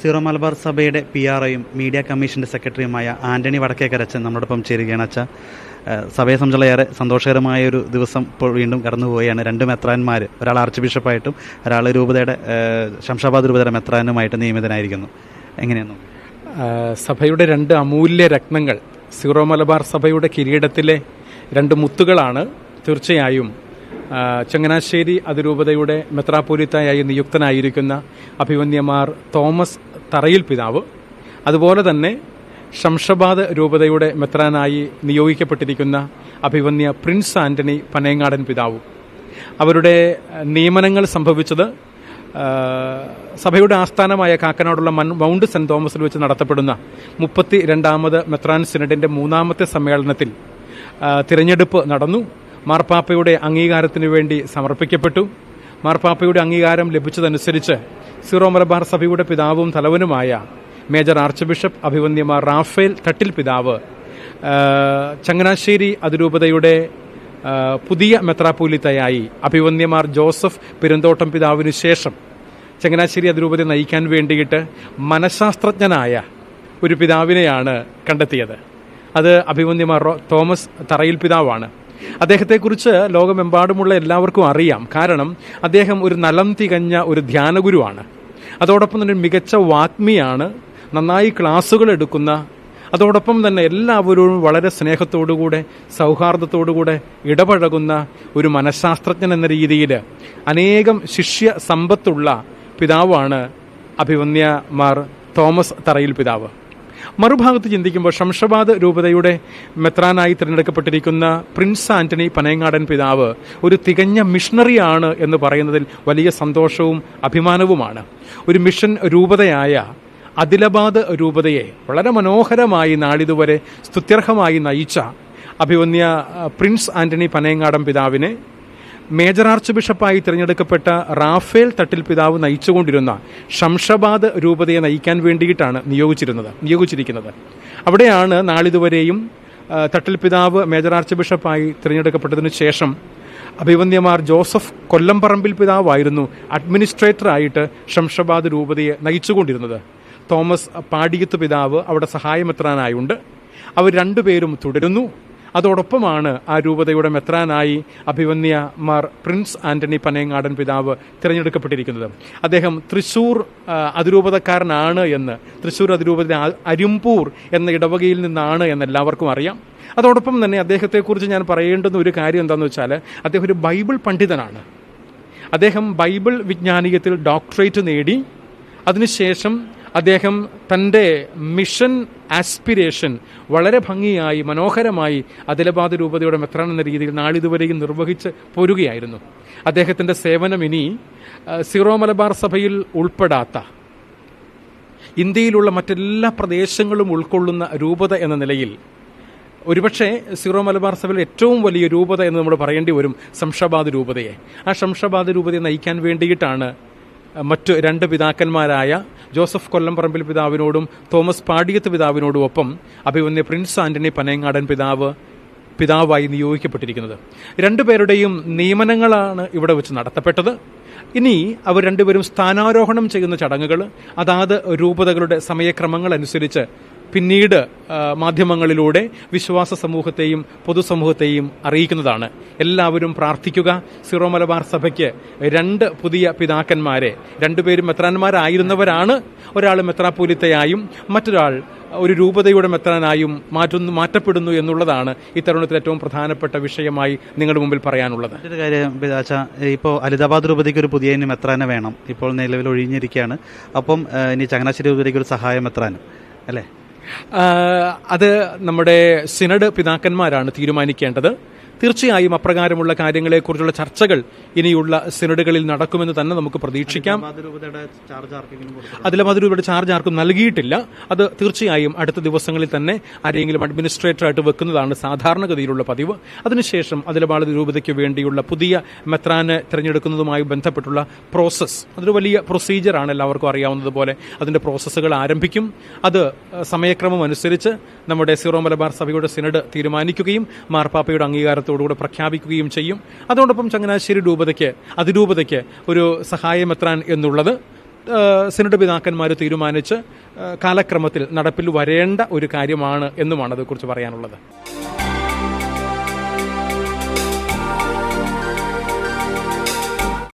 Zero Malabar സഭയുടെ PROയും media കമ്മീഷൻ്റെ സെക്രട്ടറിയുമായ ആൻ്റണി വടക്കേക്കരച്ചൻ നമ്മോടൊപ്പം ചേരുകയാണ്. അച്ഛാ, സഭയെ സംബന്ധിച്ചുള്ള ഏറെ സന്തോഷകരമായൊരു ദിവസം ഇപ്പോൾ വീണ്ടും കടന്നുപോവുകയാണ്. രണ്ട് മെത്രാന്മാർ, ഒരാൾ ആർച്ച് ബിഷപ്പായിട്ടും ഒരാൾ രൂപതയുടെ ശംഷാബാദ് രൂപതയുടെ മെത്രാനുമായിട്ട് നിയമിതനായിരിക്കുന്നു. എങ്ങനെയാണ് സഭയുടെ രണ്ട് അമൂല്യ രത്നങ്ങൾ, സീറോ മലബാർ സഭയുടെ കിരീടത്തിലെ രണ്ട് മുത്തുകളാണ്. തീർച്ചയായും ചങ്ങനാശ്ശേരി അതിരൂപതയുടെ മെത്രാപ്പോലീത്തായി നിയുക്തനായിരിക്കുന്ന അഭിവന്യമാർ തോമസ് തറയിൽ പിതാവ്, അതുപോലെ തന്നെ ശംഷാബാദ് രൂപതയുടെ മെത്രാനായി നിയോഗിക്കപ്പെട്ടിരിക്കുന്ന അഭിവന്യ പ്രിൻസ് ആന്റണി പനയങ്ങാടൻ പിതാവും. അവരുടെ നിയമനങ്ങൾ സംഭവിച്ചത് സഭയുടെ ആസ്ഥാനമായ കാക്കനാടുള്ള മൗണ്ട് സെന്റ് തോമസിൽ വെച്ച് നടത്തപ്പെടുന്ന 32ാമത് മെത്രാൻ സിനഡിന്റെ 3ാമത്തെ സമ്മേളനത്തിൽ തിരഞ്ഞെടുപ്പ് നടന്നു. മാർപ്പാപ്പയുടെ അംഗീകാരത്തിനു വേണ്ടി സമർപ്പിക്കപ്പെട്ടു. മാർപ്പാപ്പയുടെ അംഗീകാരം ലഭിച്ചതനുസരിച്ച് സീറോ മലബാർ സഭയുടെ പിതാവും തലവനുമായ major arch bishop അഭിവന്യമാർ Raphael Thattil പിതാവ് ചങ്ങനാശ്ശേരി അതിരൂപതയുടെ പുതിയ മെത്രാപ്പോലീത്തയായി അഭിവന്യമാർ ജോസഫ് പെരുന്തോട്ടം പിതാവിനു ശേഷം ചങ്ങനാശ്ശേരി അതിരൂപതയെ നയിക്കാൻ വേണ്ടിയിട്ട് മനഃശാസ്ത്രജ്ഞനായ ഒരു പിതാവിനെയാണ് കണ്ടെത്തിയത്. അത് അഭിവന്യമാർ തോമസ് തറയിൽ പിതാവാണ്. അദ്ദേഹത്തെക്കുറിച്ച് ലോകമെമ്പാടുമുള്ള എല്ലാവർക്കും അറിയാം. കാരണം അദ്ദേഹം ഒരു നലം തികഞ്ഞ ഒരു ധ്യാനഗുരുവാണ്. അതോടൊപ്പം തന്നെ മികച്ച വാഗ്മിയാണ്, നന്നായി ക്ലാസുകൾ എടുക്കുന്ന, അതോടൊപ്പം തന്നെ എല്ലാവരോടും വളരെ സ്നേഹത്തോടുകൂടെ സൗഹാർദ്ദത്തോടുകൂടെ ഇടപഴകുന്ന ഒരു മനഃശാസ്ത്രജ്ഞൻ എന്ന രീതിയിൽ അനേകം ശിഷ്യ സമ്പത്തുള്ള പിതാവാണ് അഭിവന്യമാർ തോമസ് തറയിൽ പിതാവ്. മറുഭാഗത്ത് ചിന്തിക്കുമ്പോൾ ശംഷാബാദ് രൂപതയുടെ മെത്രാനായി തിരഞ്ഞെടുക്കപ്പെട്ടിരിക്കുന്ന പ്രിൻസ് ആന്റണി പനയങ്ങാടൻ പിതാവ് ഒരു തികഞ്ഞ മിഷണറിയാണ് എന്ന് പറയുന്നതിൽ വലിയ സന്തോഷവും അഭിമാനവുമാണ്. ഒരു മിഷൻ രൂപതയായ അദിലാബാദ് രൂപതയെ വളരെ മനോഹരമായി നാളിതുവരെ സ്തുത്യർഹമായി നയിച്ച അഭിവന്യ പ്രിൻസ് ആന്റണി പനയങ്ങാടൻ പിതാവിനെ മേജർ ആർച്ച് ബിഷപ്പായി തിരഞ്ഞെടുക്കപ്പെട്ട റാഫേൽ തട്ടിൽ പിതാവ് നയിച്ചുകൊണ്ടിരുന്ന ശംഷാബാദ് രൂപതയെ നയിക്കാൻ വേണ്ടിയിട്ടാണ് നിയോഗിച്ചിരിക്കുന്നത്. അവിടെയാണ് നാളിതുവരെയും തട്ടിൽ പിതാവ് മേജർ ആർച്ച് ബിഷപ്പായി തിരഞ്ഞെടുക്കപ്പെട്ടതിനു ശേഷം അഭിവന്യമാർ ജോസഫ് കൊല്ലംപറമ്പിൽ പിതാവായിരുന്നു അഡ്മിനിസ്ട്രേറ്ററായിട്ട് ശംഷാബാദ് രൂപതയെ നയിച്ചുകൊണ്ടിരുന്നത്. തോമസ് പാടിയത്ത് പിതാവ് അവിടെ സഹായമെത്രാനായുണ്ട്. അവർ രണ്ടുപേരും തുടരുന്നു. അതോടൊപ്പമാണ് ആ രൂപതയുടെ മെത്രാനായി അഭിവന്യമാർ പ്രിൻസ് ആന്റണി പനയങ്ങാടൻ പിതാവ് തിരഞ്ഞെടുക്കപ്പെട്ടിരിക്കുന്നത്. അദ്ദേഹം തൃശൂർ അതിരൂപതക്കാരനാണ് എന്ന്, തൃശൂർ അതിരൂപത അരിമ്പൂർ എന്ന ഇടവകയിൽ നിന്നാണ് എന്ന് എല്ലാവർക്കും അറിയാം. അതോടൊപ്പം തന്നെ അദ്ദേഹത്തെക്കുറിച്ച് ഞാൻ പറയേണ്ടുന്ന ഒരു കാര്യം എന്താണെന്ന് വെച്ചാൽ, അദ്ദേഹം ഒരു ബൈബിൾ പണ്ഡിതനാണ്. അദ്ദേഹം ബൈബിൾ വിജ്ഞാനീയത്തിൽ ഡോക്ടറേറ്റ് നേടി. അതിനുശേഷം അദ്ദേഹം തൻ്റെ മിഷൻ ആസ്പിരേഷൻ വളരെ ഭംഗിയായി മനോഹരമായി അദിലാബാദ് രൂപതയുടെ മെത്രാൻ എന്ന രീതിയിൽ നാളിതുവരെയും നിർവഹിച്ച് പോരുകയായിരുന്നു. അദ്ദേഹത്തിൻ്റെ സേവനം ഇനി സീറോ മലബാർ സഭയിൽ ഉൾപ്പെടാത്ത ഇന്ത്യയിലുള്ള മറ്റെല്ലാ പ്രദേശങ്ങളും ഉൾക്കൊള്ളുന്ന രൂപത എന്ന നിലയിൽ, ഒരുപക്ഷെ സീറോ മലബാർ സഭയിൽ ഏറ്റവും വലിയ രൂപത എന്ന് നമ്മൾ പറയേണ്ടി വരും ശംഷാബാദ് രൂപതയെ. ആ ശംഷാബാദ് രൂപതയെ നയിക്കാൻ വേണ്ടിയിട്ടാണ് മറ്റ് രണ്ട് പിതാക്കന്മാരായ ജോസഫ് കൊല്ലംപറമ്പിൽ പിതാവിനോടും തോമസ് പാടിയത്ത് പിതാവിനോടും ഒപ്പം അഭിവന്യ പ്രിൻസ് ആന്റണി പനയങ്ങാടൻ പിതാവായി നിയോഗിക്കപ്പെട്ടിരിക്കുന്നത്. രണ്ടുപേരുടെയും നിയമനങ്ങളാണ് ഇവിടെ വെച്ച് നടത്തപ്പെട്ടത്. ഇനി അവർ രണ്ടുപേരും സ്ഥാനാരോഹണം ചെയ്യുന്ന ചടങ്ങുകൾ അതാത് രൂപതകളുടെ സമയക്രമങ്ങൾ അനുസരിച്ച് പിന്നീട് മാധ്യമങ്ങളിലൂടെ വിശ്വാസ സമൂഹത്തെയും പൊതുസമൂഹത്തെയും അറിയിക്കുന്നതാണ്. എല്ലാവരും പ്രാർത്ഥിക്കുക. സീറോ മലബാർ സഭയ്ക്ക് രണ്ട് പുതിയ പിതാക്കന്മാരെ, രണ്ടുപേരും മെത്രാന്മാരായിരുന്നവരാണ്. ഒരാൾ മെത്രാപ്പോലീത്തയായും മറ്റൊരാൾ ഒരു രൂപതയുടെ മെത്രാനായും മാറ്റപ്പെടുന്നു എന്നുള്ളതാണ് ഇത്തരുണത്തിൽ ഏറ്റവും പ്രധാനപ്പെട്ട വിഷയമായി നിങ്ങളുടെ മുമ്പിൽ പറയാനുള്ളത്. മറ്റൊരു കാര്യം പിതാച്ച, ഇപ്പോൾ അലിദാബാദ് രൂപതയ്ക്ക് ഒരു പുതിയ മെത്രാനെ വേണം. ഇപ്പോൾ നിലവിൽ ഒഴിഞ്ഞിരിക്കുകയാണ്. അപ്പം ഇനി ചങ്ങനാശ്ശേരി രൂപതയ്ക്ക് ഒരു സഹായ മെത്രാനും അല്ലേ? അത് നമ്മുടെ സിനഡ് പിതാക്കന്മാരാണ് തീരുമാനിക്കേണ്ടത്. തീർച്ചയായും അപ്രകാരമുള്ള കാര്യങ്ങളെക്കുറിച്ചുള്ള ചർച്ചകൾ ഇനിയുള്ള സിനഡുകളിൽ നടക്കുമെന്ന് തന്നെ നമുക്ക് പ്രതീക്ഷിക്കാം. അദിലാബാദ് രൂപയുടെ ചാർജ് ആർക്കും നൽകിയിട്ടില്ല. അത് തീർച്ചയായും അടുത്ത ദിവസങ്ങളിൽ തന്നെ ആരെങ്കിലും അഡ്മിനിസ്ട്രേറ്ററായിട്ട് വെക്കുന്നതാണ് സാധാരണഗതിയിലുള്ള പതിവ്. അതിനുശേഷം അദിലാബാദ് രൂപതയ്ക്ക് വേണ്ടിയുള്ള പുതിയ മെത്രാനെ തിരഞ്ഞെടുക്കുന്നതുമായി ബന്ധപ്പെട്ടുള്ള പ്രോസസ്സ്, അതൊരു വലിയ പ്രൊസീജിയറാണ്, എല്ലാവർക്കും അറിയാവുന്നതുപോലെ. അതിന്റെ പ്രോസസ്സുകൾ ആരംഭിക്കും. അത് സമയക്രമം അനുസരിച്ച് നമ്മുടെ സീറോ മലബാർ സഭയുടെ സിനഡ് തീരുമാനിക്കുകയും മാർപ്പാപ്പയുടെ അംഗീകാരത്തോടുകൂടെ പ്രഖ്യാപിക്കുകയും ചെയ്യും. അതോടൊപ്പം ചങ്ങനാശ്ശേരി അതിരൂപതയ്ക്ക് ഒരു സഹായമെത്രാൻ എന്നുള്ളത് സിനഡ് പിതാക്കന്മാർ തീരുമാനിച്ച് കാലക്രമത്തിൽ നടപ്പിൽ വരേണ്ട ഒരു കാര്യമാണ് എന്നുമാണ് അതേക്കുറിച്ച് പറയാനുള്ളത്.